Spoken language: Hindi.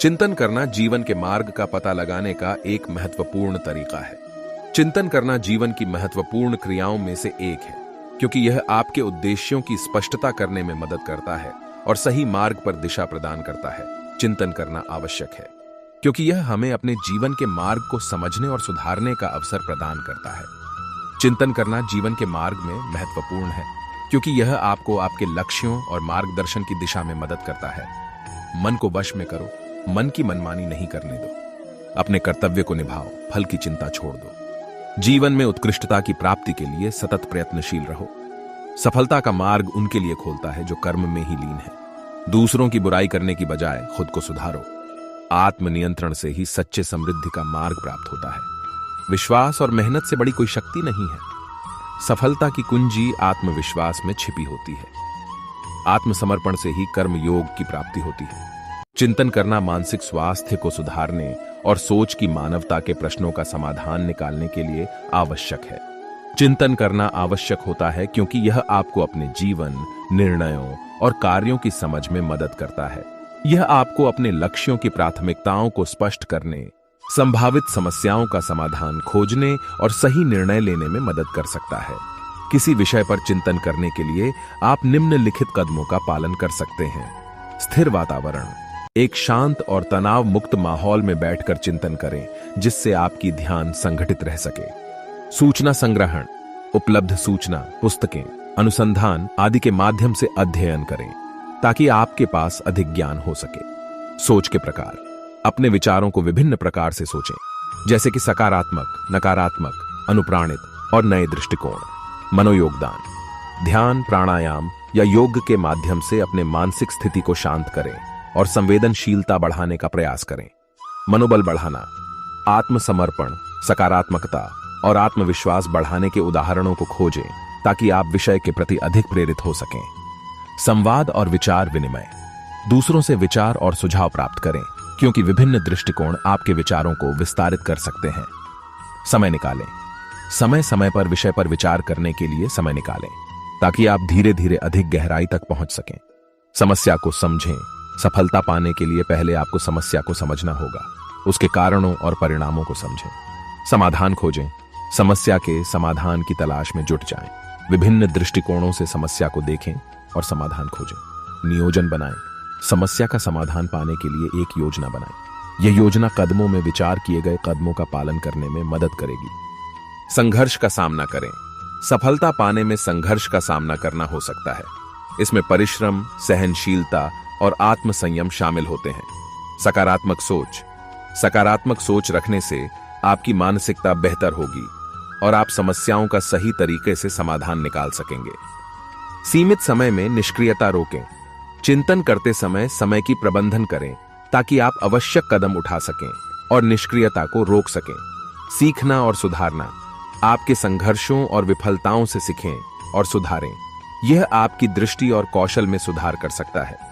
चिंतन करना जीवन के मार्ग का पता लगाने का एक महत्वपूर्ण तरीका है। चिंतन करना जीवन की महत्वपूर्ण क्रियाओं में से एक है, क्योंकि यह आपके उद्देश्यों की स्पष्टता करने में मदद करता है और सही मार्ग पर दिशा प्रदान करता है। चिंतन करना आवश्यक है, क्योंकि यह हमें अपने जीवन के मार्ग को समझने और सुधारने का अवसर प्रदान करता है। चिंतन करना जीवन के मार्ग में महत्वपूर्ण है, क्योंकि यह आपको आपके लक्ष्यों और मार्गदर्शन की दिशा में मदद करता है। मन को वश में करो, मन की मनमानी नहीं करने दो। अपने कर्तव्य को निभाओ, फल की चिंता छोड़ दो। जीवन में उत्कृष्टता की प्राप्ति के लिए सतत प्रयत्नशील रहो। सफलता का मार्ग उनके लिए खोलता है जो कर्म में ही लीन है। दूसरों की बुराई करने की बजाय खुद को सुधारो। आत्मनियंत्रण से ही सच्चे समृद्धि का मार्ग प्राप्त होता है। विश्वास और मेहनत से बड़ी कोई शक्ति नहीं है। सफलता की कुंजी आत्मविश्वास में छिपी होती है। आत्मसमर्पण से ही कर्म योग की प्राप्ति होती है। चिंतन करना मानसिक स्वास्थ्य को सुधारने और सोच की मानवता के प्रश्नों का समाधान निकालने के लिए आवश्यक है। चिंतन करना आवश्यक होता है क्योंकि यह आपको अपने जीवन, निर्णयों और कार्यों की समझ में मदद करता है। यह आपको अपने लक्ष्यों की प्राथमिकताओं को स्पष्ट करने, संभावित समस्याओं का समाधान खोजने और सही निर्णय लेने में मदद कर सकता है। किसी विषय पर चिंतन करने के लिए आप निम्नलिखित कदमों का पालन कर सकते हैं। स्थिर वातावरण, एक शांत और तनाव मुक्त माहौल में बैठकर चिंतन करें, जिससे आपकी ध्यान संगठित रह सके। सूचना संग्रहण, उपलब्ध सूचना, पुस्तकें, अनुसंधान आदि के माध्यम से अध्ययन करें, ताकि आपके पास अधिक ज्ञान हो सके। सोच के प्रकार, अपने विचारों को विभिन्न प्रकार से सोचें, जैसे कि सकारात्मक, नकारात्मक, अनुप्राणित और नए दृष्टिकोण। मनोयोगदान, ध्यान, प्राणायाम या योग के माध्यम से अपने मानसिक स्थिति को शांत करें और संवेदनशीलता बढ़ाने का प्रयास करें। मनोबल बढ़ाना, आत्मसमर्पण, सकारात्मकता और आत्मविश्वास बढ़ाने के उदाहरणों को खोजें, ताकि आप विषय के प्रति अधिक प्रेरित हो सकें। संवाद और विचार विनिमय, दूसरों से विचार और सुझाव प्राप्त करें, क्योंकि विभिन्न दृष्टिकोण आपके विचारों को विस्तारित कर सकते हैं। समय निकालें, समय समय पर विषय पर विचार करने के लिए समय निकालें, ताकि आप धीरे धीरे अधिक गहराई तक पहुंच सकें। समस्या को समझें, सफलता पाने के लिए पहले आपको समस्या को समझना होगा, उसके कारणों और परिणामों को समझें। समाधान खोजें, समस्या के समाधान की तलाश में जुट जाएं। विभिन्न दृष्टिकोणों से समस्या को देखें और समाधान खोजें। नियोजन बनाएं, समस्या का समाधान पाने के लिए एक योजना बनाएं। यह योजना कदमों में विचार किए गए कदमों का पालन करने में मदद करेगी। संघर्ष का सामना करें, सफलता पाने में संघर्ष का सामना करना हो सकता है। इसमें परिश्रम, सहनशीलता और आत्मसंयम शामिल होते हैं। सकारात्मक सोच, सकारात्मक सोच रखने से आपकी मानसिकता बेहतर होगी और आप समस्याओं का सही तरीके से समाधान निकाल सकेंगे। सीमित समय में निष्क्रियता रोकें, चिंतन करते समय समय की प्रबंधन करें, ताकि आप आवश्यक कदम उठा सकें और निष्क्रियता को रोक सकें। सीखना और सुधारना, आपके संघर्षों और विफलताओं से सीखें और सुधारें। यह आपकी दृष्टि और कौशल में सुधार कर सकता है।